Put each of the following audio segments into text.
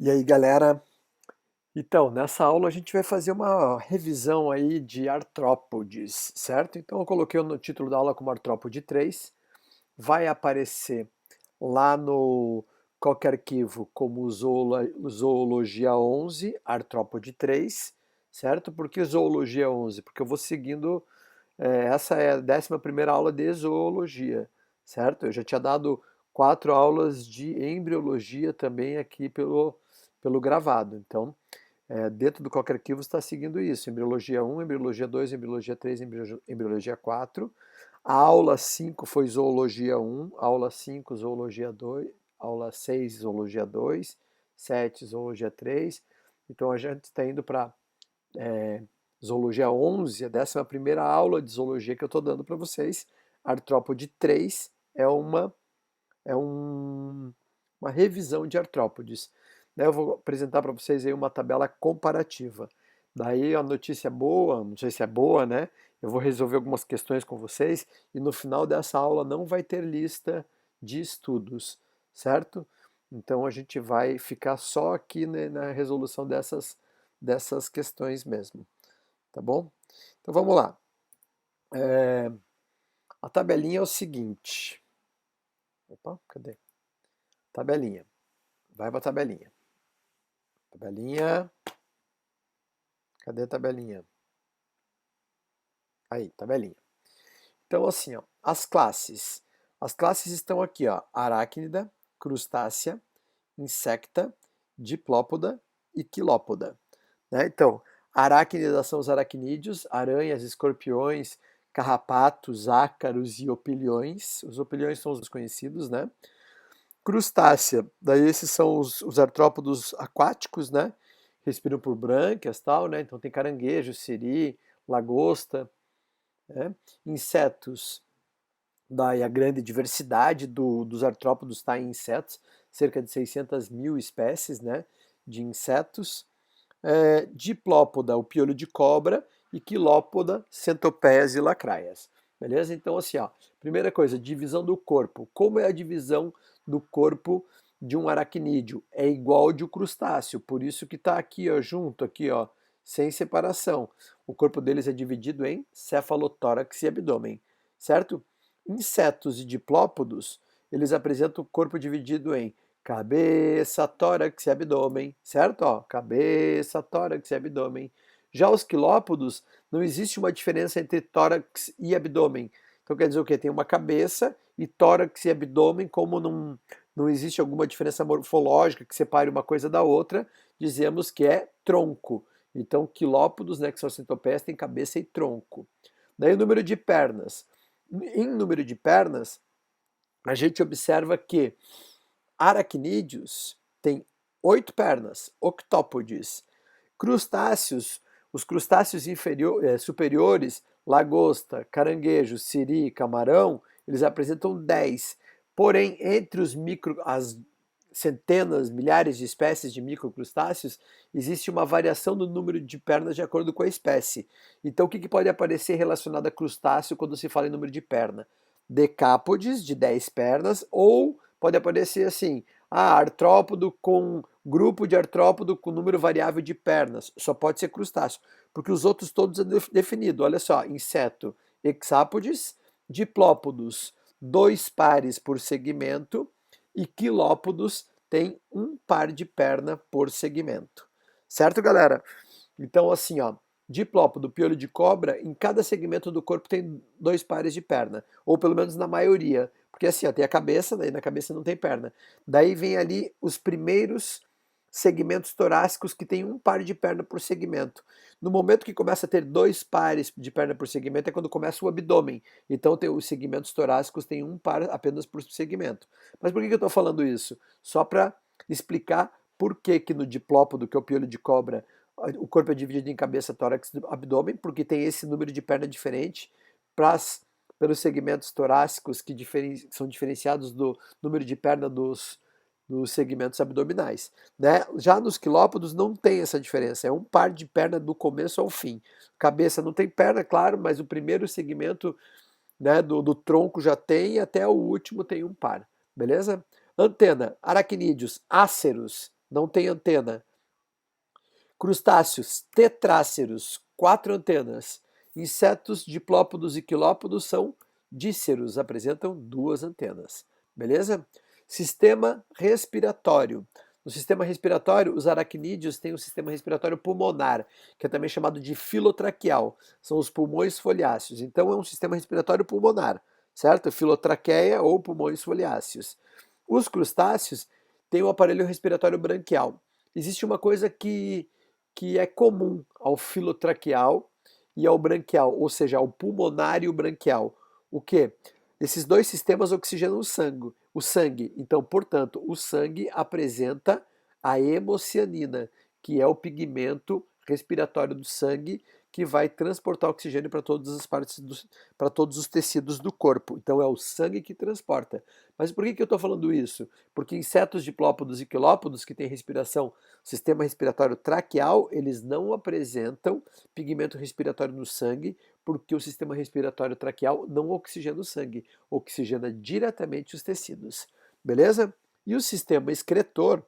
E aí, galera? Então, nessa aula a gente vai fazer uma revisão aí de artrópodes, certo? Então, eu coloquei no título da aula como artrópode 3. Vai aparecer lá no qualquer arquivo como zoologia 11, artrópode 3, certo? Por que zoologia 11? Porque eu vou seguindo, essa é a 11ª aula de zoologia, certo? Eu já tinha dado 4 aulas de embriologia também aqui pelo gravado. Então, dentro do qualquer arquivo está seguindo isso: embriologia 1, embriologia 2, embriologia 3, embriologia 4. A aula 5 foi zoologia 1, aula 5 zoologia 2, aula 6 zoologia 2, 7 zoologia 3. Então a gente está indo para zoologia 11, a 11ª aula de zoologia que eu estou dando para vocês. Artrópode 3 é uma revisão de artrópodes. Né? Eu vou apresentar para vocês aí uma tabela comparativa. Daí a notícia é boa, não sei se é boa, né? Eu vou resolver algumas questões com vocês e no final dessa aula não vai ter lista de estudos, certo? Então a gente vai ficar só aqui, né, na resolução dessas questões mesmo, tá bom? Então vamos lá. A tabelinha é o seguinte. Opa, cadê? Tabelinha. Vai para a tabelinha. Tabelinha. Cadê a tabelinha? Aí, tabelinha. Então, assim, ó, as classes. As classes estão aqui, ó: aracnida, crustácea, insecta, diplópoda e quilópoda. Né? Então, aracnida são os aracnídeos, aranhas, escorpiões, carrapatos, ácaros e opilhões. Os opilhões são os conhecidos, né? Crustácea, daí esses são os artrópodos aquáticos, né? Respiram por brânquias, tal, né? Então tem caranguejo, siri, lagosta, né? Insetos, daí a grande diversidade dos artrópodos está em insetos, cerca de 600 mil espécies, né, de insetos. Diplópoda, o piolho de cobra, e quilópoda, centopeias e lacraias. Beleza? Então, assim, ó, primeira coisa, divisão do corpo. Como é a divisão do corpo de um aracnídeo? É igual ao de um crustáceo, por isso que está aqui, ó, junto, aqui, ó, sem separação. O corpo deles é dividido em cefalotórax e abdômen, certo? Insetos e diplópodos, eles apresentam o corpo dividido em cabeça, tórax e abdômen, certo? Ó, cabeça, tórax e abdômen. Já os quilópodos, não existe uma diferença entre tórax e abdômen. Então quer dizer o quê? Tem uma cabeça e tórax e abdômen, como não existe alguma diferença morfológica que separe uma coisa da outra, dizemos que é tronco. Então quilópodos, né, que são centopeias, têm cabeça e tronco. Daí o número de pernas. Em número de pernas, a gente observa que aracnídeos têm 8 pernas, octópodes. Crustáceos, os crustáceos superiores, lagosta, caranguejo, siri, camarão, eles apresentam 10. Porém, entre as centenas, milhares de espécies de microcrustáceos, existe uma variação no número de pernas de acordo com a espécie. Então, o que pode aparecer relacionado a crustáceo quando se fala em número de perna? Decápodes, de 10 pernas, ou pode aparecer assim, artrópodo com grupo de artrópodo com número variável de pernas. Só pode ser crustáceo, porque os outros todos é definido. Olha só: inseto, hexápodes, diplópodos, 2 pares por segmento, e quilópodos tem um par de perna por segmento. Certo, galera? Então, assim, ó, diplópodo, piolho de cobra, em cada segmento do corpo tem 2 pares de perna, ou pelo menos na maioria. Porque assim, ó, tem a cabeça, daí na cabeça não tem perna. Daí vem ali os primeiros segmentos torácicos que tem um par de perna por segmento. No momento que começa a ter 2 pares de perna por segmento é quando começa o abdômen. Então tem, os segmentos torácicos têm um par apenas por segmento. Mas por que eu estou falando isso? Só para explicar por que no diplópodo, que é o piolho de cobra, o corpo é dividido em cabeça, tórax e abdômen, porque tem esse número de perna diferente pelos segmentos torácicos que são diferenciados do número de perna dos segmentos abdominais. Né? Já nos quilópodos não tem essa diferença, é um par de perna do começo ao fim. Cabeça não tem perna, claro, mas o primeiro segmento, né, do tronco já tem, e até o último tem um par, beleza? Antena, aracnídeos, áceros, não tem antena. Crustáceos tetráceros, 4 antenas. Insetos diplópodos e quilópodos são díceros, apresentam 2 antenas. Beleza? Sistema respiratório. No sistema respiratório, os aracnídeos têm um sistema respiratório pulmonar, que é também chamado de filotraqueal. São os pulmões foliáceos. Então, é um sistema respiratório pulmonar, certo? Filotraqueia ou pulmões foliáceos. Os crustáceos têm o aparelho respiratório branquial. Existe uma coisa que é comum ao filotraqueal e ao branquial, ou seja, ao pulmonar e o branquial. O que? Esses dois sistemas oxigenam o sangue. Então, portanto, o sangue apresenta a hemocianina, que é o pigmento respiratório do sangue que vai transportar oxigênio para todas as partes, para todos os tecidos do corpo. Então, é o sangue que transporta. Mas por que eu estou falando isso? Porque insetos diplópodos e quilópodos, que têm respiração, sistema respiratório traqueal, eles não apresentam pigmento respiratório no sangue, porque o sistema respiratório traqueal não oxigena o sangue, oxigena diretamente os tecidos. Beleza? E o sistema excretor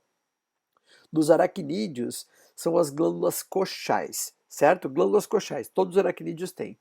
dos aracnídeos são as glândulas coxais, certo? Glândulas coxais, todos os aracnídeos têm.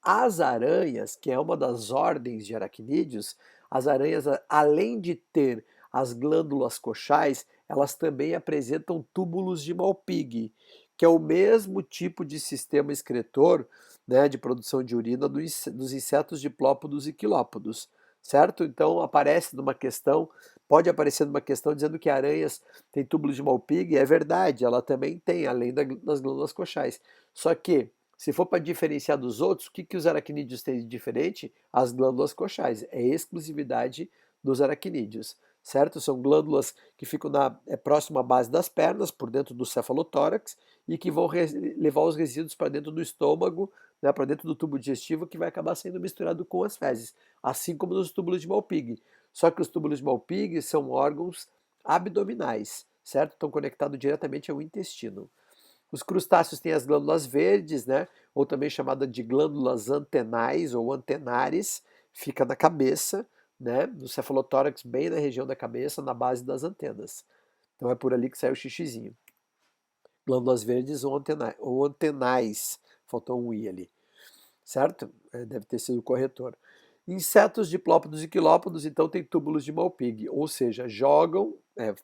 As aranhas, que é uma das ordens de aracnídeos, as aranhas, além de ter as glândulas coxais, elas também apresentam túbulos de Malpighi, que é o mesmo tipo de sistema excretor, né, de produção de urina dos insetos diplópodos e quilópodos, certo? Então aparece numa questão, pode aparecer numa questão dizendo que aranhas têm túbulos de Malpighi, é verdade, ela também tem, além das glândulas coxais. Só que se for para diferenciar dos outros, o que os aracnídeos têm de diferente? As glândulas coxais. É exclusividade dos aracnídeos, certo? São glândulas que ficam próximo à base das pernas, por dentro do cefalotórax, e que vão levar os resíduos para dentro do estômago, né, para dentro do tubo digestivo, que vai acabar sendo misturado com as fezes, assim como nos túbulos de Malpighi. Só que os túbulos de Malpighi são órgãos abdominais, certo? Estão conectados diretamente ao intestino. Os crustáceos têm as glândulas verdes, né? Ou também chamada de glândulas antenais ou antenares, fica na cabeça, né? No cefalotórax, bem na região da cabeça, na base das antenas. Então é por ali que sai o xixizinho. Glândulas verdes ou antenais. Faltou um i ali, certo? Deve ter sido o corretor. Insetos diplópodos e quilópodos, então, têm túbulos de Malpighi, ou seja,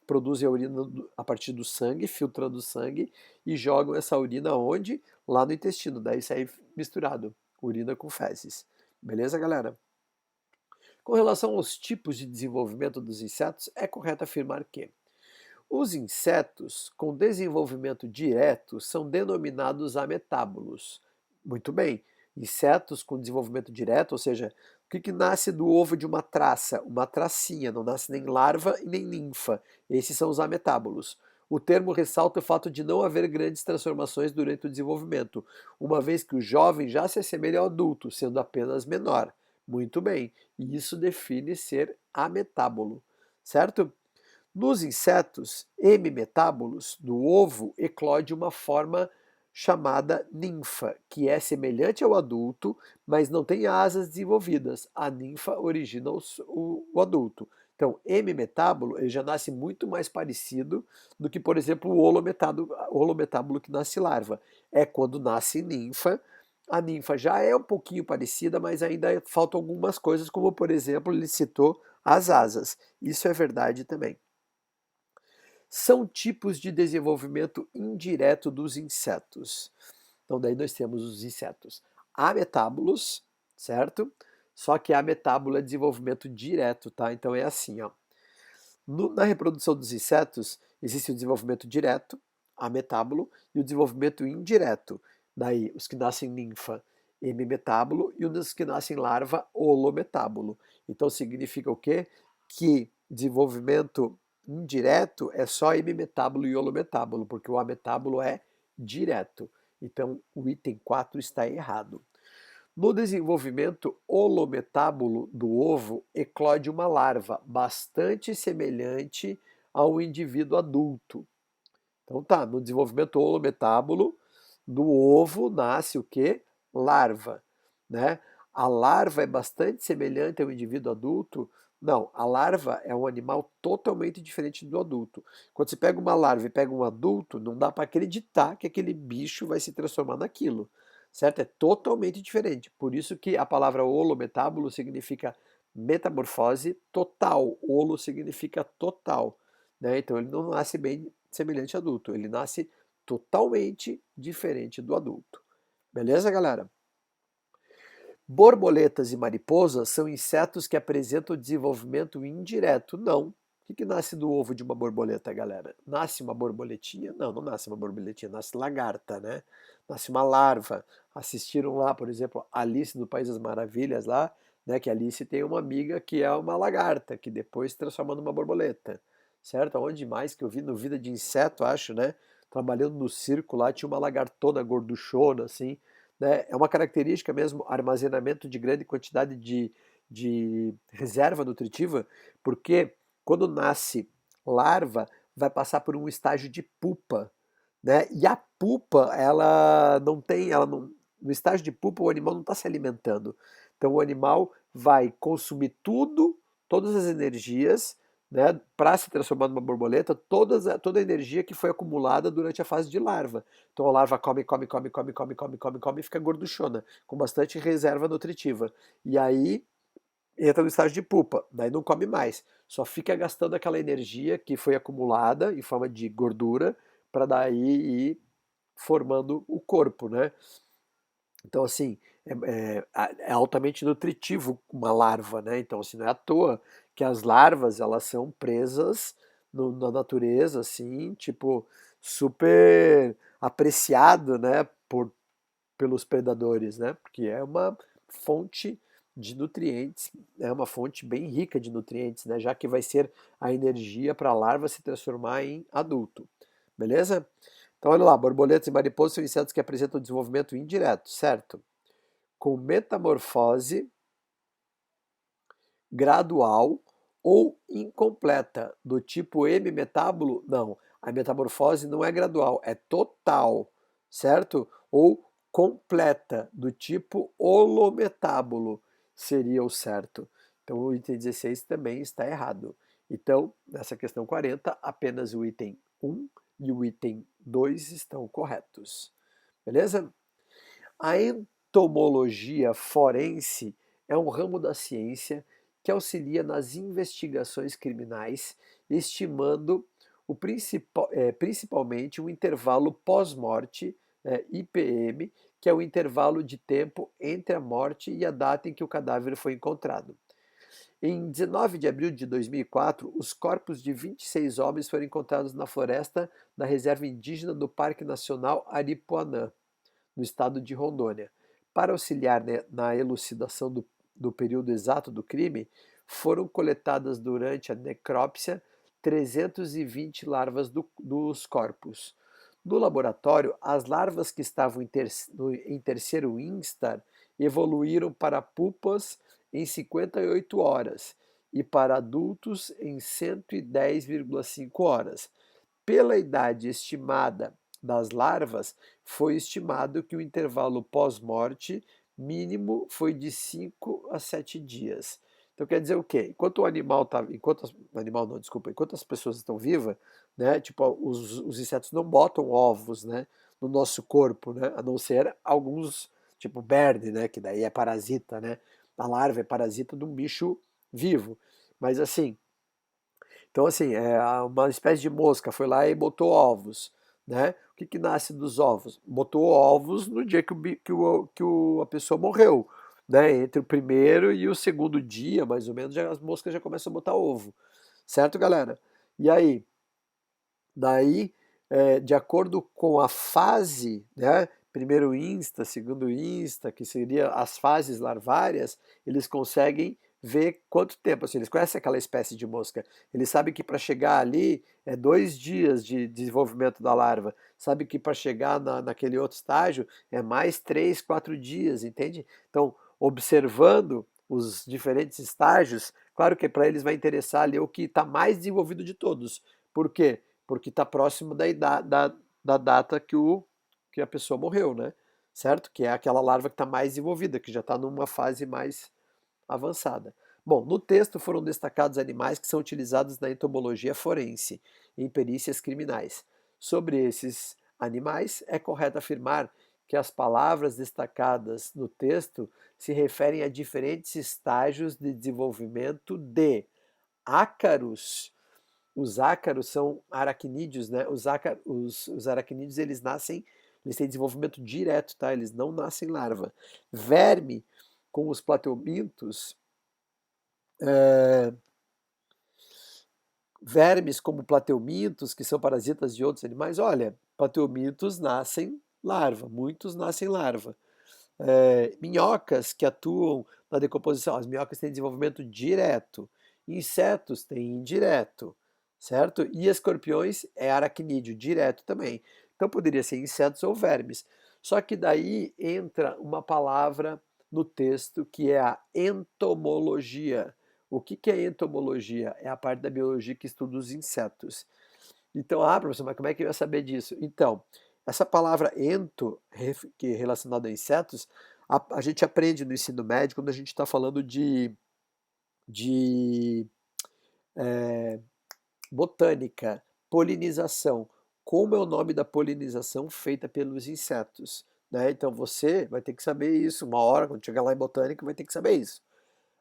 produzem a urina a partir do sangue, filtrando o sangue, e jogam essa urina onde? Lá no intestino, daí sai misturado, urina com fezes. Beleza, galera? Com relação aos tipos de desenvolvimento dos insetos, é correto afirmar que os insetos com desenvolvimento direto são denominados ametábulos. Muito bem, insetos com desenvolvimento direto, ou seja, o que nasce do ovo de uma traça? Uma tracinha, não nasce nem larva e nem ninfa. Esses são os ametábulos. O termo ressalta o fato de não haver grandes transformações durante o desenvolvimento, uma vez que o jovem já se assemelha ao adulto, sendo apenas menor. Muito bem, e isso define ser ametábulo, certo? Nos insetos hemimetábulos, do ovo eclode uma forma chamada ninfa, que é semelhante ao adulto, mas não tem asas desenvolvidas. A ninfa origina o adulto. Então, hemimetábulo, ele já nasce muito mais parecido do que, por exemplo, o holometábulo que nasce larva. É quando nasce ninfa. A ninfa já é um pouquinho parecida, mas ainda faltam algumas coisas, como, por exemplo, ele citou as asas. Isso é verdade também. São tipos de desenvolvimento indireto dos insetos. Então, daí nós temos os insetos ametábulos, certo? Só que ametábulo é desenvolvimento direto, tá? Então é assim, ó. Na reprodução dos insetos, existe o desenvolvimento direto, ametábulo, e o desenvolvimento indireto. Daí, os que nascem ninfa, hemimetábulo, e os que nascem larva, holometábulo. Então significa o quê? Que desenvolvimento indireto é só hemimetábulo e holometábulo, porque o ametábulo é direto. Então, o item 4 está errado. No desenvolvimento holometábulo do ovo, eclode uma larva bastante semelhante ao indivíduo adulto. Então tá, no desenvolvimento holometábulo do ovo nasce o quê? Larva, né? A larva é bastante semelhante ao indivíduo adulto Não, a larva é um animal totalmente diferente do adulto. Quando você pega uma larva e pega um adulto, não dá para acreditar que aquele bicho vai se transformar naquilo, certo? É totalmente diferente. Por isso que a palavra holometábulo significa metamorfose total. Holo significa total, né? Então ele não nasce bem semelhante a adulto, ele nasce totalmente diferente do adulto. Beleza, galera? Borboletas e mariposas são insetos que apresentam desenvolvimento indireto. Não. O que nasce do ovo de uma borboleta, galera? Nasce uma borboletinha? Não, não nasce uma borboletinha, nasce lagarta, né? Nasce uma larva. Assistiram lá, por exemplo, Alice do País das Maravilhas lá, né? Que Alice tem uma amiga que é uma lagarta, que depois se transforma numa borboleta, certo? Onde mais que eu vi no Vida de Inseto, acho, né? Trabalhando no circo lá, tinha uma lagartona gorduchona, assim, né? É uma característica mesmo, armazenamento de grande quantidade de reserva nutritiva, porque quando nasce larva, vai passar por um estágio de pupa, né? E a pupa, ela não tem, ela não, no estágio de pupa o animal não está se alimentando. Então o animal vai consumir tudo, todas as energias, né, para se transformar numa borboleta, toda a energia que foi acumulada durante a fase de larva. Então a larva come, come, come, come, come, come, come, come e fica gorduchona, com bastante reserva nutritiva. E aí entra no estágio de pupa, daí não come mais, só fica gastando aquela energia que foi acumulada em forma de gordura para daí ir formando o corpo, né? Então, assim, é altamente nutritivo uma larva, né? Então, assim, não é à toa que as larvas, elas são presas na natureza, assim, tipo, super apreciado, né, pelos predadores, né? Porque é uma fonte de nutrientes, é uma fonte bem rica de nutrientes, né? Já que vai ser a energia para a larva se transformar em adulto. Beleza? Então, olha lá, borboletas e mariposas são insetos que apresentam desenvolvimento indireto, certo? Com metamorfose gradual ou incompleta, do tipo hemimetábulo, não. A metamorfose não é gradual, é total, certo? Ou completa, do tipo holometábulo, seria o certo. Então o item 16 também está errado. Então, nessa questão 40, apenas o item 1 e o item 2 estão corretos. Beleza? A entomologia forense é um ramo da ciência que auxilia nas investigações criminais, estimando principalmente o intervalo pós-morte, IPM, que é o intervalo de tempo entre a morte e a data em que o cadáver foi encontrado. Em 19 de abril de 2004, os corpos de 26 homens foram encontrados na floresta da reserva indígena do Parque Nacional Aripuanã, no estado de Rondônia. Para auxiliar, né, na elucidação do período exato do crime, foram coletadas durante a necrópsia 320 larvas dos corpos. No laboratório, as larvas que estavam em terceiro instar evoluíram para pupas em 58 horas e para adultos em 110,5 horas. Pela idade estimada das larvas, foi estimado que o intervalo pós-morte mínimo foi de 5 a 7 dias. Então quer dizer o quê? Enquanto o animal tá, o animal não, desculpa, enquanto as pessoas estão vivas, né, tipo, os insetos não botam ovos, né, no nosso corpo, né, a não ser alguns, tipo berne, né, que daí é parasita, né? A larva é parasita de um bicho vivo. Mas assim, então, assim, uma espécie de mosca foi lá e botou ovos, né? O que nasce dos ovos? Botou ovos no dia a pessoa morreu, né? Entre o primeiro e o segundo dia, mais ou menos, as moscas já começam a botar ovo, certo, galera? E aí, daí, de acordo com a fase, né? Primeiro insta, segundo insta, que seria as fases larvárias, eles conseguem ver quanto tempo, assim, eles conhecem aquela espécie de mosca, eles sabem que para chegar ali é 2 dias de desenvolvimento da larva, sabe que para chegar naquele outro estágio é mais 3, 4 dias, entende? Então, observando os diferentes estágios, claro que para eles vai interessar ali o que está mais desenvolvido de todos. Por quê? Porque está próximo da data que a pessoa morreu, né? Certo? Que é aquela larva que está mais desenvolvida, que já está numa fase mais avançada. Bom, no texto foram destacados animais que são utilizados na entomologia forense, em perícias criminais. Sobre esses animais, é correto afirmar que as palavras destacadas no texto se referem a diferentes estágios de desenvolvimento de ácaros. Os ácaros são aracnídeos, né? Os aracnídeos, eles têm desenvolvimento direto, tá? Eles não nascem larva. Verme, com os plateumintos, vermes como plateumintos, que são parasitas de outros animais, olha, plateumintos nascem larva, muitos nascem larva. Minhocas que atuam na decomposição, as minhocas têm desenvolvimento direto, insetos têm indireto, certo? E escorpiões é aracnídeo, direto também. Então poderia ser insetos ou vermes. Só que daí entra uma palavra no texto que é a entomologia. O que é entomologia? É a parte da biologia que estuda os insetos. Então, professor, mas como é que eu ia saber disso? Então, essa palavra ento, que é relacionada a insetos, a gente aprende no ensino médio quando a gente está falando de botânica, polinização. Como é o nome da polinização feita pelos insetos? Né? Então, você vai ter que saber isso. Uma hora, quando chegar lá em botânica, vai ter que saber isso.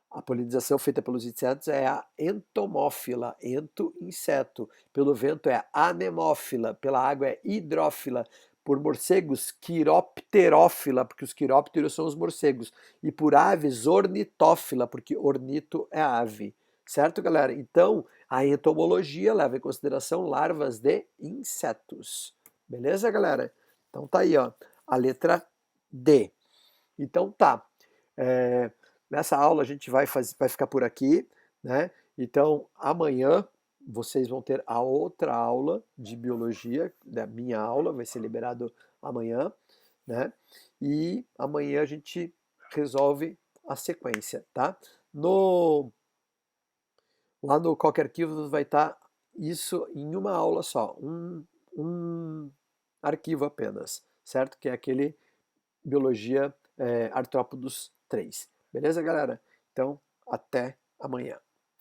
A polinização feita pelos insetos é a entomófila, ento, inseto. Pelo vento é anemófila, pela água é hidrófila. Por morcegos, quiropterófila, porque os quirópteros são os morcegos. E por aves, ornitófila, porque ornito é ave. Certo, galera? Então, a entomologia leva em consideração larvas de insetos. Beleza, galera? Então tá aí, ó, a letra D. Então tá. É, nessa aula a gente vai ficar por aqui, né? Então amanhã vocês vão ter a outra aula de biologia, da minha aula, vai ser liberado amanhã, né? E amanhã a gente resolve a sequência, tá? No, lá no Qualquer Arquivo vai estar isso em uma aula só, um arquivo apenas, certo? Que é aquele Biologia Artrópodos 3. Beleza, galera? Então, até amanhã.